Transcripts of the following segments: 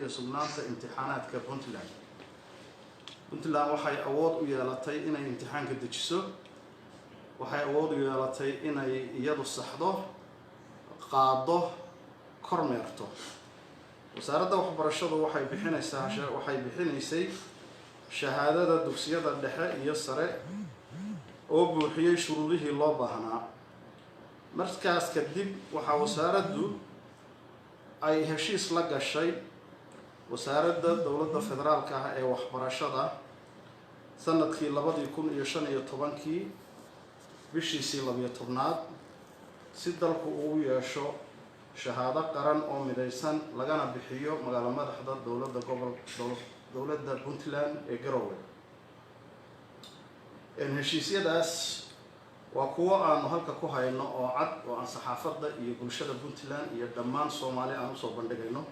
iyo sugnaanta imtixaanaadka Puntland. Puntland waxay awood u yeelatay inay imtixaanka dejiso, waxay awood u yeelatay inay iyadu saxdo, qaado, kormeerto. wasaaradda waxbarashadu waxay bixinaysay shahaadada dugsiyada dhexe iyo sare oo buuxiyay shuruudihii loo baahnaa. markaas kadib waxa wasaaraddu ay heshiis la gashay wasaaradda dowladda federaalka ah ee waxbarashada sanadkii 2015 bishiisii 12aad si dalku uu yeesho shahaado qaran oo midaysan lagana bixiyo magaalo madaxda dowladda Puntland ee Garowe. heshiisyadaas waa kuwo aanu halka ku hayno oo cad oo aan saxaafadda iyo bulshada Puntland iyo dhammaan Soomaali aan u soo bandhigayno.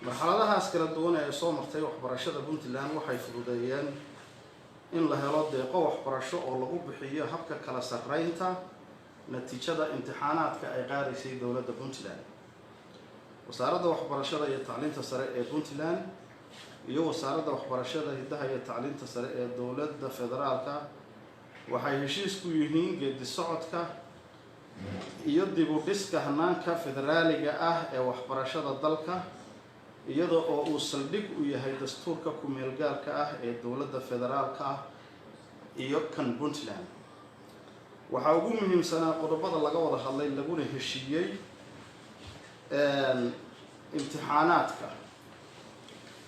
marxaladahaas kala duwan ee soo martay waxbarashada Puntland waxay fududeeyeen in la helo deeqo waxbarasho oo lagu bixiyo habka kala sarreynta natiijada imtixaanaadka ay qaadaysay dowladda Puntland. wasaaradda waxbarashada iyo tacliinta sare ee Puntland iyo wasaaradda waxbarashada hidaha iyo tacliinta sare ee dowladda federaalka waxay heshiis ku yihiin geedi socodka iyo dib u dhiska hanaanka federaaliga ah ee waxbarashada dalka iyada oo uu saldhig u yahay dastuurka ku meel gaarka ah ee dowladda federaalka ah iyo kan Puntland. waxaa ugu muhiimsanaa qodobada laga wada hadlay laguna heshiiyey imtixaanaadka.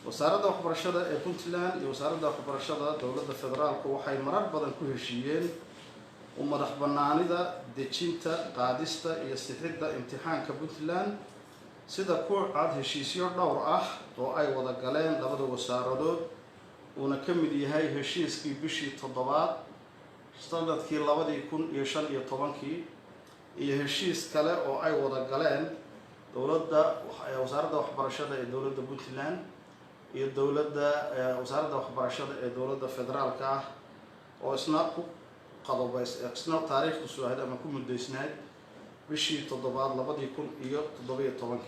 wasaaradda waxbarashada ee Puntland iyo wasaaradda waxbarashada dowladda federaalku waxay marar badan ku heshiiyeen u madax bannaanida dejinta, qaadista iyo sixidda imtixaanka Puntland sida ku cad heshiisyo dhowr ah oo ay wada galeen labada wasaaradood uuna ka mid yahay heshiiskii bishii 7aad sanadkii 2015 iyo heshiis kale oo ay wada galeen wasaaradda waxbarashada ee dowladda Puntland iyo wasaaradda waxbarashada ee dowladda federaalka ah oo isna ku isna taariikhdu soo ahayd ama ku mudaysnayd bishii 7aad 2017.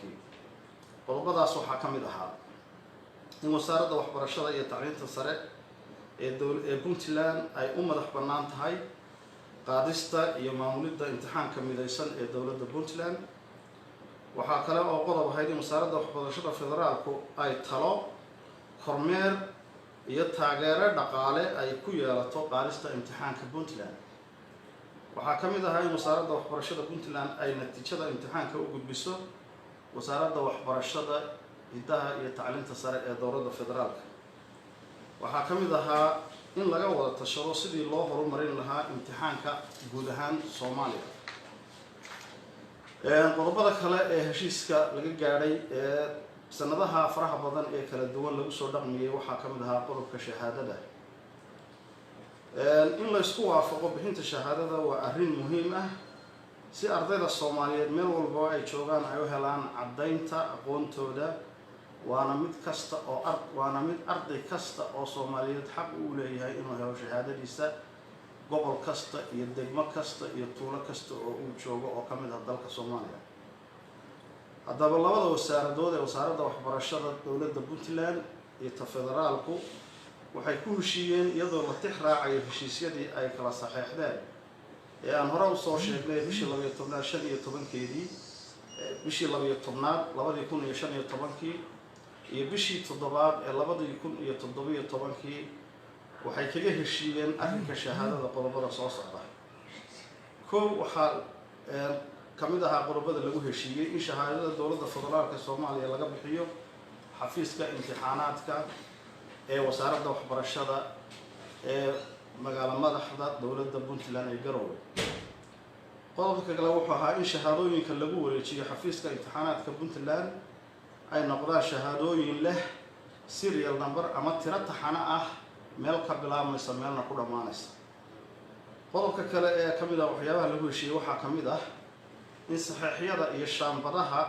qodobadaas waxaa ka mid ahaa in wasaaradda waxbarashada iyo tacliinta sare ee Puntland ay u madax bannaan tahay qaadista iyo maamulidda imtixaanka midaysan ee dowladda Puntland. waxaa kale oo qodob ahayd in wasaaradda waxbarashada federaalku ay talo, kormeer iyo taageero dhaqaale ay ku yeelato qaadista imtixaanka Puntland. waxaa ka mid ahaa in wasaaradda waxbarashada Puntland ay natiijada imtixaanka u gudbiso wasaaradda waxbarashada hidaha iyo tacliinta sare ee dowladda federaalka. waxaa ka mid ahaa in laga wada tashado sidii loo horumarin lahaa imtixaanka guud ahaan Soomaaliya. qodobada kale ee heshiiska laga gaadhay ee sanadaha faraha badan ee kala duwan lagu soo dhaqmiyay waxaa ka mid ahaa qodobka shahaadada. in la isku waafaqo bixinta shahaadada waa arrin muhiim ah si ardayda Soomaaliyeed meel walba ay joogaan ay u helaan caddaynta aqoontooda waana mid arday kasta oo Soomaaliyeed xaq u leeyahay inuu helo shahaadadiisa gobol kasta iyo degmo kasta iyo tuulo kasta oo uu joogo oo ka mid ah dalka Soomaaliya. haddaba labada wasaaradood ee wasaaradda waxbarashada dowladda Puntland iyo ta federaalku waxay ku heshiiyeen iyadoo la tix raacayo heshiisyadii ay kala saxeexdeen ee aan hore u soo sheegnay bishii 12aad 2015 iyo bishii 7aad ee 2017 waxay kaga heshiiyeen arrinka shahaadada qodobada soo socda. waxaa ka mid ahaa qodobada lagu heshiiyey in shahaadada dowladda federaalka Soomaaliya laga bixiyo xafiiska imtixaanaadka ee wasaaradda waxbarashada ee magaalo madaxda dowladda Puntland ee Garowe. qodobka kale wuxuu ahaa in shahaadooyinka lagu wareejiyo xafiiska imtixaanaadka Puntland ay noqdaan shahaadooyin leh serial number ama tiro taxane ah meel ka bilaabmaysa meelna ku dhammaanaysa. qodobka kale ee ka mid ah waxyaabaha lagu heshiiyey waxaa ka mid ah in saxiixyada iyo shaambadaha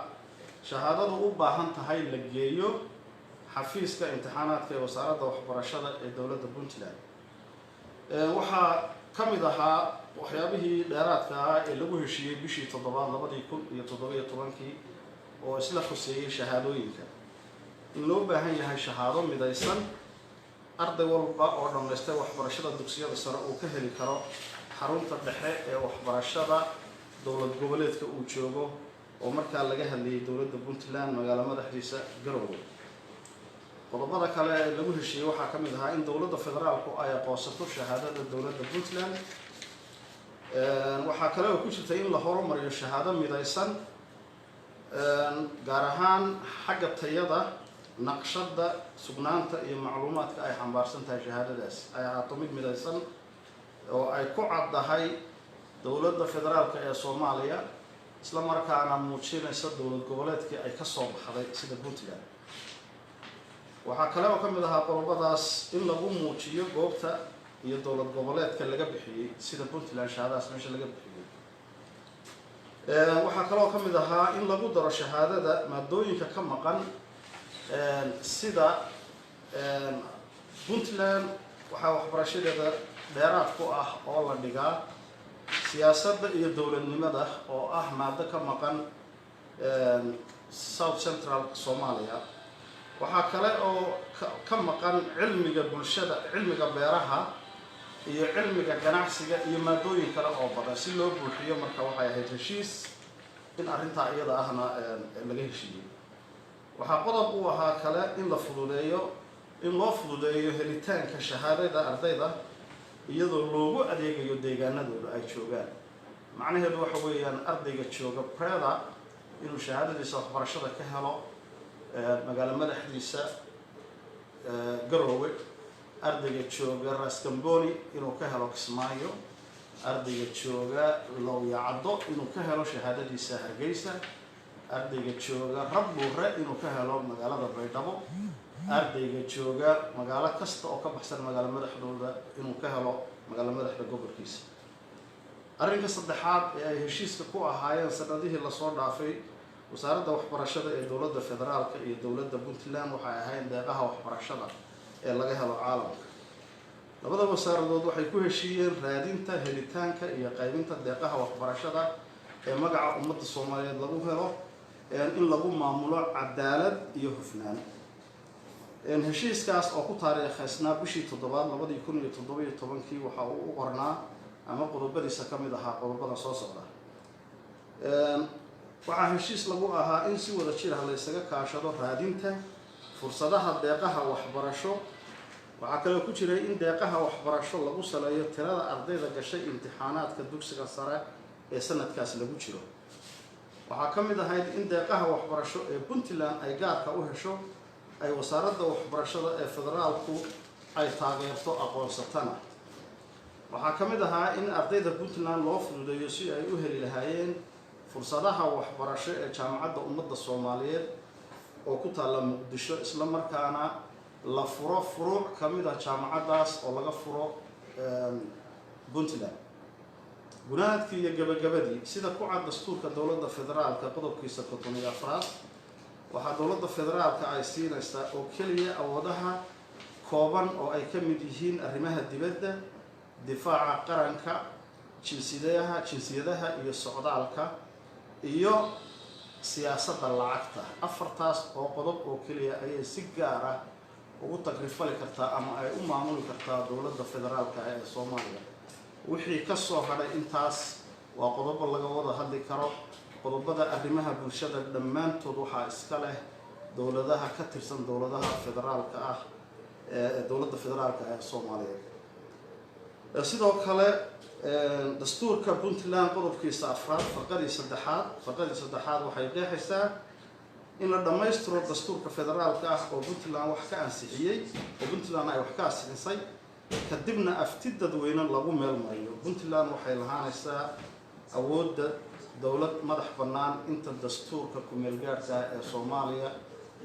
shahaadadu u baahan tahay la geeyo xafiiska imtixaanaadka ee wasaaradda waxbarashada ee dowladda Puntland. waxaa ka mid ahaa waxyaabihii dheeraadka ah ee lagu heshiiyey bishii 7aad 2017 oo isla khuseeyay shahaadooyinka. in loo baahan yahay shahaado midaysan arday walba oo dhammaystay waxbarashada dugsiyada sare uu ka heli karo xarunta dhexe ee waxbarashada dowlad goboleedka uu joogo oo markaa laga hadlayay dowladda Puntland magaalo madaxdiisa Garowe. qodobada kale ee lagu heshiiyay waxaa ka mid ahaa in dowladda federaalku ay aqoonsato shahaadada dowladda Puntland. waxaa kale oo ku jirta in la horumariyo shahaado midaysan gaar ahaan xagga tayada naqshada sugnaanta iyo macluumaadka ay xambaarsan tahay shahaadadaas ay ahaato mid midaysan oo ay ku caddahay dowladda federaalka ee Soomaaliya isla markaana muujinaysa dowlad goboleedkii ay ka soo baxday sida Puntland. waxaa kale oo ka mid ahaa qodobadaas in lagu muujiyo goobta iyo dowlad goboleedka laga bixiyay sida Puntland shahaadadaas meesha laga bixiyay. waxaa kale oo ka mid ahaa in lagu daro shahaadada maadooyinka ka maqan sida Puntland waxaa waxbarashadeeda dheeraad ku ah oo la dhigaa siyaasadda iyo dowladnimada oo ah maado ka maqan South Central Soomaaliya. waxaa kale oo ka maqan cilmiga bulshada, cilmiga beeraha iyo cilmiga ganacsiga iyo maadooyin kale oo badan si loo buuxiyo. marka waxay ahayd heshiis in arrintaa iyada ahna laga heshiiyey. waxaa qodob u ahaa kale in loo fududeeyo helitaanka shahaadada ardayda iyadoo loogu adeegayo deegaanadooda ay joogaan. macnaheedu waxa weeyaan ardayga jooga Preda inuu shahaadadiisa waxbarashada ka helo magaalo madaxdiisa Garowe, ardayga jooga Raskamboni inuu ka helo Kismaayo, ardayga jooga Lowyacado inuu ka helo shahaadadiisa Hargeysa, ardayga jooga Rabbuure inuu ka helo magaalada Baydhabo, ardayga jooga magaalo kasta oo ka baxsan magaalo madaxdooda inuu ka helo magaalo madaxda gobolkiisa. arrinka saddexaad ee ay heshiiska ku ahaayeen sanadihii la soo dhaafay wasaaradda waxbarashada ee dowladda federaalka iyo dowladda Puntland waxay ahaayeen deeqaha waxbarashada ee laga helo caalamka. labada wasaaradood waxay ku heshiiyeen raadinta, helitaanka iyo qaybinta deeqaha waxbarashada ee magaca ummadda Soomaaliyeed lagu helo in lagu maamulo cadaalad iyo hufnaan. heshiiskaas oo ku taariikhaysnaa bishii 7 2017 waxa uu u qornaa ama qodobadiisa ka mid ahaa qodobada soo socda. waxaa heshiis lagu ahaa in si wada jir ah la isaga kaashado raadinta fursadaha deeqaha waxbarasho. waxaa kale ku jiray in deeqaha waxbarasho lagu saleeyo tirada ardayda gashay imtixaanaadka dugsiga sare ee sanadkaas lagu jiro. waxaa ka mid ahayd in deeqaha waxbarasho ee Puntland ay gaarka u hesho ay wasaaradda waxbarashada ee federaalku ay taageerto aqoonsatana. waxaa ka mid ahaa in ardayda Puntland loo fududeeyo si ay u heli lahaayeen fursadaha waxbarasho ee jaamacadda ummadda Soomaaliyeed oo ku taalla Muqdisho isla markaana la furo furuuc ka mid ah jaamacaddaas oo laga furo Puntland. gunaadkii iyo gabagabadii sida ku cad dastuurka dowladda federaalka qodobkiisa 14 waxaa dowladda federaalka ay siinaysaa oo keliya awoodaha kooban oo ay ka mid yihiin arrimaha dibadda, difaaca qaranka, jinsiyadaha iyo socdaalka iyo siyaasadda lacagta. afartaas oo qodob oo keliya ayay si gaar ah ugu tagrifali kartaa ama ay u maamuli kartaa dowladda federaalka ee Soomaaliya. wixii ka soo hadhay intaas waa qodobo laga wada hadli karo. qodobada arrimaha bulshada dhammaantood waxaa iska leh dowladaha ka tirsan dowladaha federaalka ah ee dowladda federaalka ee Soomaaliya. sidoo kale dastuurka Puntland qodobkiisa 4 faqradii saddexaad waxay qeexaysaa in la dhammaystiro dastuurka federaalka ah oo Puntland wax ka ansixiyay oo Puntland ay wax ka ansixisay kadibna afti dadweyne lagu meel mariyo. Puntland waxay lahaanaysaa awoodda dowlad madax bannaan inta dastuurka ku meel gaarka ee Soomaaliya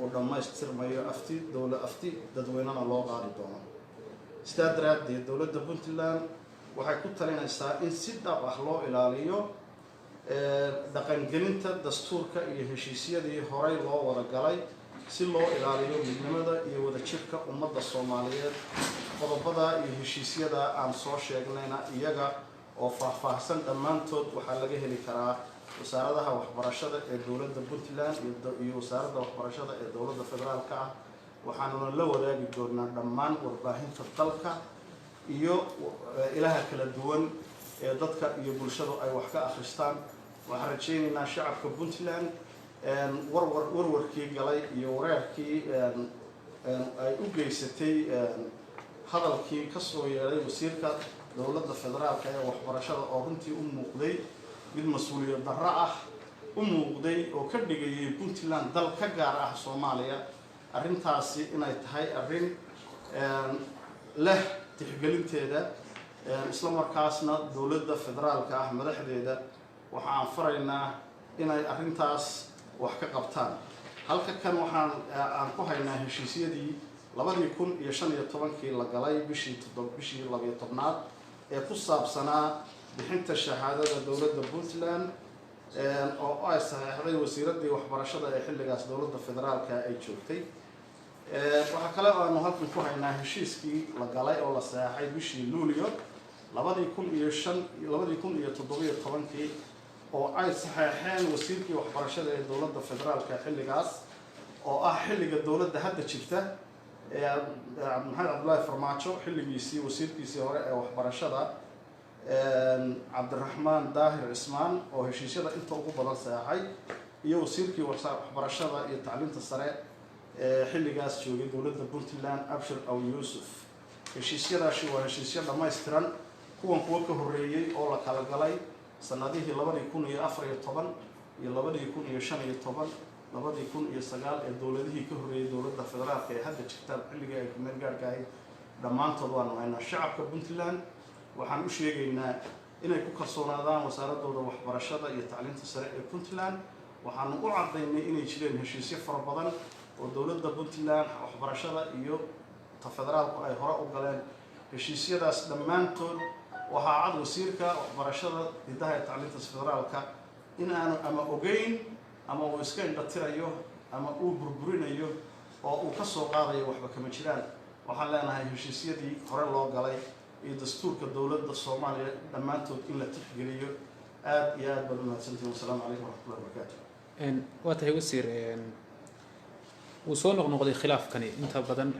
uu dhammaystirmayo afti dadweynena loo qaadi doono. sidaa daraaddeed dowladda Puntland waxay ku talinaysaa in si dhab ah loo ilaaliyo dhaqangelinta dastuurka iyo heshiisyadii horey loo wada galay si loo ilaaliyo midnimada iyo wadajirka ummadda Soomaaliyeed. qodobada iyo heshiisyada aan soo sheegnayna iyaga oo faahfaahsan dhammaantood waxaa laga heli karaa wasaaradaha waxbarashada ee dowladda Puntland iyo wasaaradda waxbarashada ee dowladda federaalka ah waxaanuna la wadaagi doonaa dhammaan warbaahinta dalka iyo ilaha kala duwan ee dadka iyo bulshadu ay wax ka akhristaan. waxaan rajaynaynaa shacabka Puntland warwarkii galay iyo wareerkii ay u geysatay hadalkii ka soo yeeray wasiirka dowladda federaalka ee waxbarashada oo runtii u muuqday mid mas'uuliyad darro ah u muuqday oo ka dhigayay Puntland dal ka gaar ah Soomaaliya. arrintaasi inay tahay arrin leh tixgelinteeda isla markaasna dowladda federaalka ah madaxdeeda waxaan faraynaa inay arrintaas wax ka qabtaan. halka kan waxaan ku haynaa heshiisyadii 2015 la galay bishii 12aad ee ku saabsanaa bixinta shahaadada dowladda Puntland oo ay saxeexday wasiiradii waxbarashada ee xilligaas dowladda federaalka ay joogtay. waxa kale oo aanu halkan ku haynaa heshiiskii la galay oo la saxeexay bishii Luulyo 2017 oo ay saxeexeen wasiirkii waxbarashada ee dowladda federaalka xilligaas oo ah xilliga dowladda hadda jirta maxamed cabdullaahi farmaajo xilligiisii wasiirkiisii hore ee waxbarashada cabdiraxmaan daahir cismaan oo heshiisyada inta ugu badan saxeexay iyo wasiirkii waxbarashada iyo tacliinta sare ee xilligaas joogay dowladda Puntland Abshir Aw Yuusuf. heshiisyadaasi waa heshiisyo dhammaystiran kuwa ka horeeyay oo la kala galay sanadihii 2014 iyo 2015 2009 ee dowladihii ka horeeyay dowladda federaalka ee hadda jirta xilliga ay meel gaarka ahayd dhammaantood waanu haynaa. shacabka Puntland waxaan u sheegaynaa inay ku kalsoonaadaan wasaaradooda waxbarashada iyo tacliinta sare ee Puntland. waxaanu u cadaynay inay jireen heshiisyo fara badan oo dowladda Puntland waxbarashada iyo federaalku ay hore u galeen. heshiisyadaas dhammaantood waxaa cad wasiirka waxbarashada hidaha ee tacliinta federaalka in aanu ama ogeyn ama uu iska indhatirayo ama uu burburinayo oo uu ka soo qaadayo waxba kama jiraan. waxaan leenahay heshiisyadii hore loo galay iyo dastuurka dowladda Soomaaliya dhammaantood in la tixgeliyo. aad iyo aad baad u mahadsantihiin. wassalaamu calaykum waraxmatullahi wabarakaatu. waa tahay wasiir wuu soo noqnoqday khilaafkani inta badan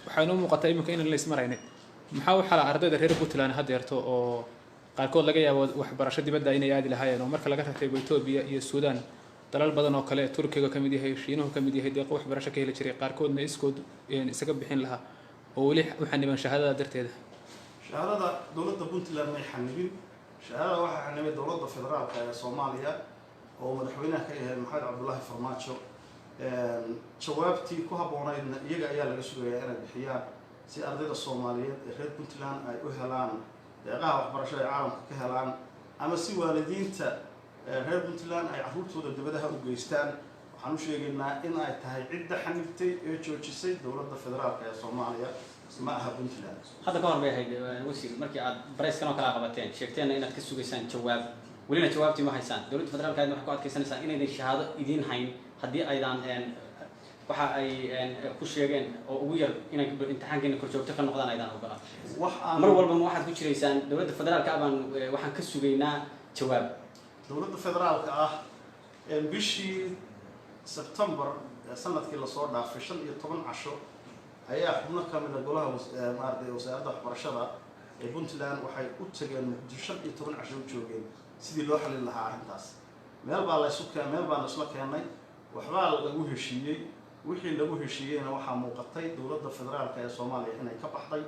waxaa inoo muuqata iminka inaan la ismaraynin. maxaa u xala ardayda reer Puntland hadeerto oo qaarkood laga yaabo waxbarasho dibadda inay aadi lahaayeen oo marka laga reebo Itoobiya iyo Suudaan dalal badan oo kale Turkiga ka mid yahay Shiinaha ka mid yahay deeq waxbarasho ka heli jiray qaarkoodna iskood isaga bixin lahaa oo wali waxaan niman shahaadada darteeda. shahaadada dowladda Puntland may xanibin. shahaadada waxaa xanibay dowladda federaalka ee Soomaaliya oo madaxweynaha ka yahay maxamed cabdullaahi farmaajo. jawaabtii ku habboonaydna iyaga ayaa laga sugayaa inay bixiyaan si ardayda Soomaaliyeed ee reer Puntland ay u helaan deeqaha waxbarasho ee caalamka ka helaan ama si waalidiinta reer Puntland ay carruurtooda dibadaha u geystaan. waxaan u sheegaynaa in ay tahay cidda xanibtay ee joojisay dowladda federaalka ee Soomaaliya ma aha Puntland. hadda ka hor bay ahayd wasiir markii aad barayskan oo kala qabateen sheegteenna inaad ka sugaysaan jawaab welina jawaabtii ma haysaan. dowladda federaalka waxay ku adkaysanaysaa inaydan shahaado idiin hayn haddii aydan waxa ay ku sheegeen oo ugu yar inay imtixaankeena korjoogto ka noqdaan aydan ogolaan. mar walba ma waxaad ku jiraysaan dowladda federaalka baan waxaan ka sugaynaa jawaab. dowladda federaalka ah bishii September sanadkii la soo dhaafay 15 casho ayaa xubno ka mid ah golaha wasaaradda waxbarashada ee Puntland waxay u tageen Muqdisho 15 casho u joogeen sidii loo xalin lahaa arrintaas. meel baan isla keenay waxbaa lagu heshiiyey. wixii lagu heshiiyeyna waxaa muuqatay dowladda federaalka ee Soomaaliya inay ka baxday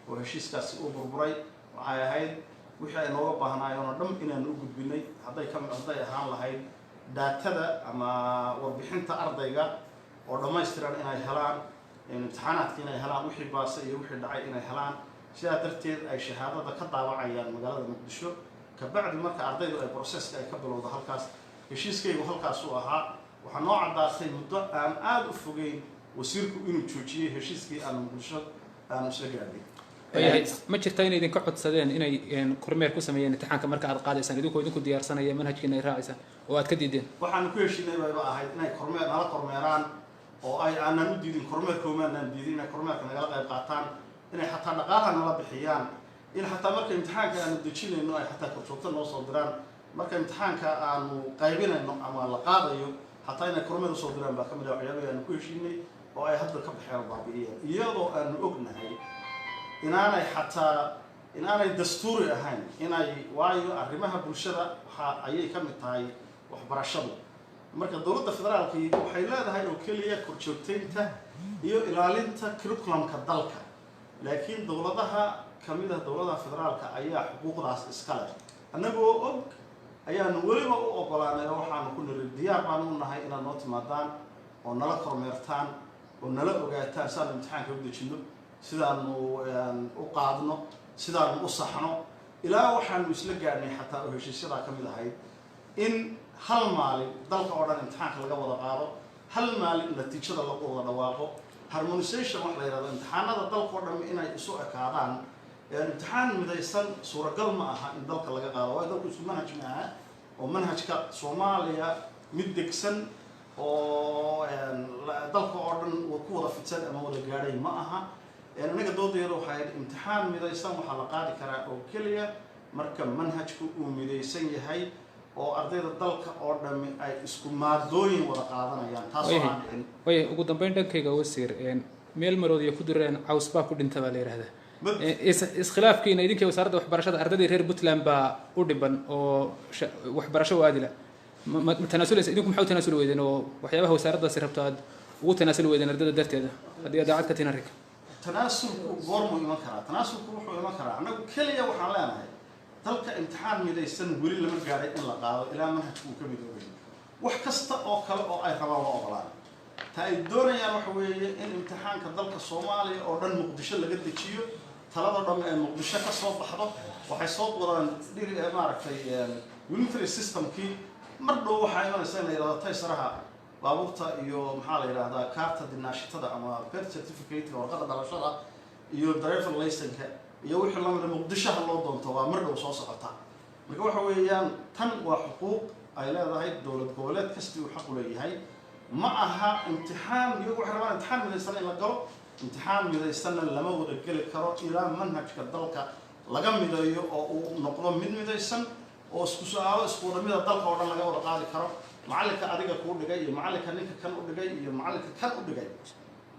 oo heshiiskaasi uu burburay. waxay ahayd wixii ay nooga baahnaayeen oo dhan inaan u gudbinay hadday ahaan lahayd daatada ama warbixinta ardayga oo dhammaystiran inay helaan imtixaanaadka inay helaan wixii baase iyo wixii dhacay inay helaan. sidaa darteed ay shahaadada ka daawacayaan magaalada Muqdisho kabacdi marka ardaydu ay processka ay ka bilowdo halkaas. heshiiskaygu halkaas uu ahaa. waxaa noo caddaatay muddo aan aad u fogeyn wasiirku inuu joojiyey heshiiskii aan Muqdisho aan isla gaadhay. ma jirta inay idinka codsadeen inay kormeer ku sameeyeen imtixaanka marka aad qaadaysaan idinku diyaarsanaya manhajkiina ay raacaysaan oo aad ka diideen? waxaan ku heshiinay bayba ahayd inay nala kormeeraan oo ay aanan u diidin kormeerkoomaanaan diidin inay kormeerka nagala qayb qaataan inay xataa dhaqaalaha nala bixiyaan in xataa marka imtixaanka aanu dejinayno ay xataa korjoogto noo soo diraan marka imtixaanka aanu qaybinayno ama la qaadayo xataa inay kormeer usoo diraan baa ka mid ah waxyaabaha aanu ku heshiinay oo ay hadda ka baxeen oo baabi'iyeen iyadoo aanu ognahay inaanay dastuuri ahayn waayo arrimaha bulshada ayay ka mid tahay waxbarashadu marka dowladda federaalka waxay leedahay oo keliya korjoogtaynta iyo ilaalinta curriculumka dalka laakiin dowladaha kamid ah dowladaha federaalka ayaa xuquuqdaas iska leh annagoo og ayaanu weliba u ogolaanay oo waxaanu ku niri diyaar baanu u nahay inaad noo timaadaan oo nala kormeertaan oo nala ogaataan sidaanu imtixaanka u dejinno sidaanu u qaadno sidaanu u saxno ilaa waxaanu isla gaadhnay xataa oo heshiisyadaa ka mid ahayd in hal maalin dalka oo dhan imtixaanka laga wada qaado hal maalin natiijada lagu wada dhawaaqo harmonisation wax la yidhahdo imtixaanada dalka oo dhan inay isu ekaadaan imtixaan midaysan suuragal ma aha in dalka laga qaado waayo dalku isku manhaj ma aha oo manhajka Soomaaliya mid degsan oo dalka oo dhan ku wada fidsan ama wada gaadhay ma aha anaga doodayada waxay imtixaan midaysan waxa la qaadi karaa oo kaliya marka manhajku uu midaysan yahay oo ardayda dalka oo dhan ay isku maadooyin wada qaadanayaan taas oo aan dhicin way ugu dambeyn dhankayga wasiir meel maroodiya ku direen caws baa ku dhintay baa la yiraahdaa iskhilaafkiina idinka wasaaradda waxbarashada ardayda reer Puntland baa u dhiban oo waxbarasho waadila ma tanaasuleysa idinku maxaa tanaasuli weydeen oo waxyaabaha wasaaraddaasi rabto aad ugu tanaasuli weydeen ardayda darteeda haddii aad daacad ka tihiin arrinka tanaasulku goormu iman karaa tanaasulku wuxuu iman karaa annagu kaliya waxaan leenahay dalka imtixaan midaysan weli lama gaadhay in la qaado ilaa manhajku uu ka midoobayo wax kasta oo kale oo ay rabaan loo ogolaan ta ay doonayaan waxa weeye in imtixaanka dalka Soomaaliya oo dhan Muqdisho laga dejiyo talada dhan ee Muqdisho ka soo baxdo waxay soo wadaan maaragtay unitary systemkii mar dhow waxaa imanaysa in la yidhahdo taysaraha baabuurta iyo maxaa la yidhahdaa kaarta dinaashitada ama birth certificate warqada dhalashada iyo driver license iyo wixii la mid ah Muqdisho loo doonto waa mar dhow soo socota marka waxa weeyaan tan waa xuquuq ay leedahay dowlad goboleed kasta uu xaq u leeyahay ma aha imtixaan iyo waxa rabaan imtixaan midaysan in la galo imtixaan midaysan lama wada gali karo ilaa manhajka dalka laga midayo oo uu noqdo mid midaysan oo isku su'aalo isku wada mid dalka oo dhan laga wada qaadi karo macallinka adiga ku dhigay iyo macallinka ninka kan u dhigay iyo macallinka kan u dhigay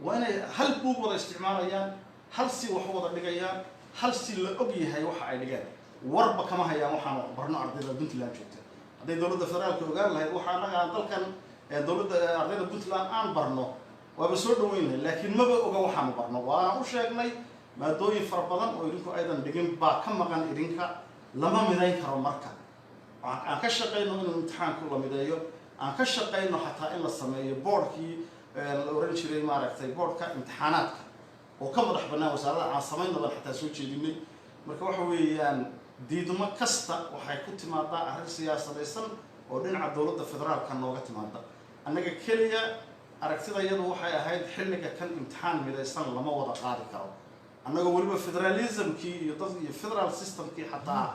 waa inay hal buug wada isticmaalayaan hal si wax wada dhigayaan hal si la og yahay waxa ay dhigeen warba kama hayaan waxaan barno ardayda Puntland joogta haday dowladda federaalka ogaan lahayd waxa anaga dalkan dowladda ardayda Puntland aan barno waa soo dhaweynay laakiin maba oga waxaan barno waa u sheegnay maadooyin fara badan oo idinku aydan dhigin baa ka maqan idinka lama midayn karo marka aan ka shaqeyno in imtixaanku la mideeyo aan ka shaqeyno xataa in la sameeyo boardkii la oran jiray maaragtay boardka imtixaanaadka oo ka madax bannaan wasaaradda aan sameynaba xataa soo jeedinay marka waxa weeyaan diidmo kasta waxay ku timaadaa arrin siyaasadaysan oo dhinaca dowladda federaalka nooga timaada annaga kaliya aragtida iyadu waxay ahayd xilliga kan imtixaan midaysan lama wada qaadi karo annaga weliba federalismkii iyo federal systemkii xataa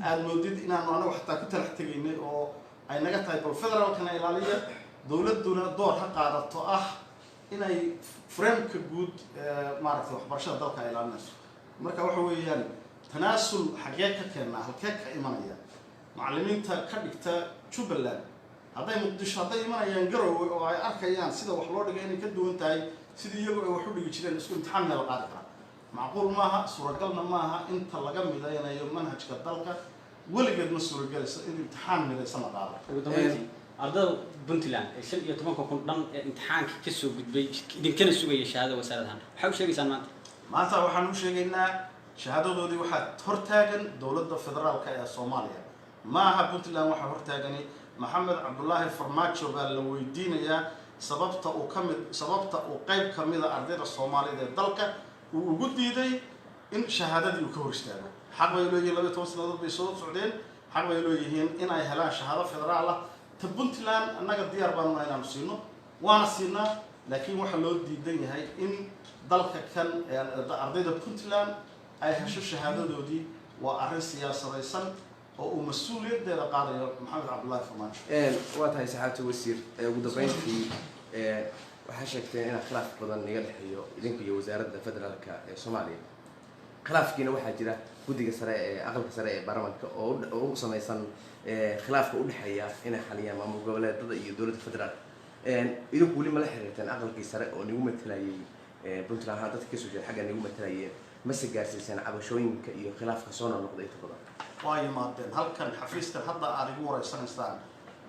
aad moodid inaanu anagu xataa ku talax tegaynay oo ay naga tahay bal federaalkana ilaaliya dowladduna door ha qaadato inay frameka guud maaragtay waxbarashada dalka ay ilaalinayso marka waxa weeyaan tanaasul xagee ka keenaa halkee ka imanaya macallimiinta ka dhigta Jubbaland hadday Muqdisho hadday imanayaan Garowe oo ay arkayaan sida wax loo dhigay inay ka duwan tahay sidii iyagu ay wax u dhigi jireen isku imtixaan meel qaadi kara macquul maaha suuragalna maaha inta laga midaynayo manhajka dalka weligeed ma suuragelayso in imtixaan midaysan la qaado ugu dambeyntii ardayda Puntland ee 15 kun dhan ee imtixaanka ka soo gudbay idinkana sugaya shahaado wasaaradahan waxa u sheegaysaan maanta waxaan u sheegaynaa shahaadadoodii waxaa hortaagan dowladda federaalka ee Soomaaliya maaha Puntland waxa hortaagani Maxamed Cabdullaahi Farmaajo baa la weydiinayaa sababta uu qayb kamid ah ardayda Soomaaliyeed ee dalka uu ugu diiday in shahaadadii uu ka hor istaago xaq bay leeyihiin 12 sanadood bay soo socdeen xaq bay leeyihiin in ay helaan shahaado federaal ah ta Puntland annaga diyaar baan u inaanu siino waana siinaa laakiin waxa loo diidan yahay in dalka kan ardayda Puntland ay hesho shahaadadoodii waa arrin siyaasadaysan oo uu mas'uuliyadeeda qaadayo Maxamed Cabdullaahi Farmaajo waa tahay saxaabta wasiir ugu dambeyntii waxaa sheegteen in khilaaf badan naga dhaxeeyo idinka iyo wasaaradda federaalka ee Soomaaliya khilaafkiina waxaa jira guddiga sare ee aqalka sare ee baarlamaanka oo u samaysan khilaafka u dhexeeya inay xaliyaan maamul goboleedada iyo dowladda federaalka idinku weli ma la xiriirteen aqalkii sare oo nagu matalayay puntland ahaan dadka kasoo jeeda xagga nagu matalayeen mase gaarsiiseen cabashooyinka iyo khilaafka soo noqnoqda inta badan waa yimaadeen halkan xafiiskan hadda aad igu wareysanaysaan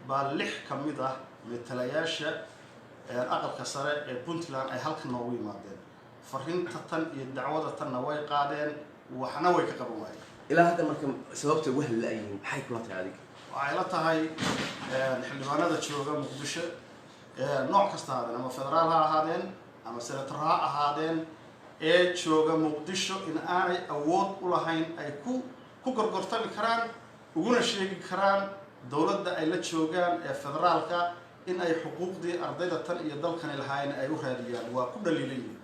baa 6 ka mid ah matalayaasha aqalka sare ee puntland ay halkan noogu yimaadeen fariinta tan iyo dacwada tanna way qaadeen waxna way ka qaban waayeen ilaa hadda marka sababta ugu hadla-yihiin maxay kula tahay adiga waxay la tahay xildhibaanada jooga muqdisho nooc kasta ahaadeen ama federaal ha ahaadeen ama senator ha ahaadeen ee jooga muqdisho in aanay awood u lahayn ay ku gorgortami karaan uguna sheegi karaan dowladda ay la joogaan ee federaalka in ay xuquuqdii ardayda tan iyo dalkani lahaayeen ay u raadiyaan waa ku dhaliilan yihiin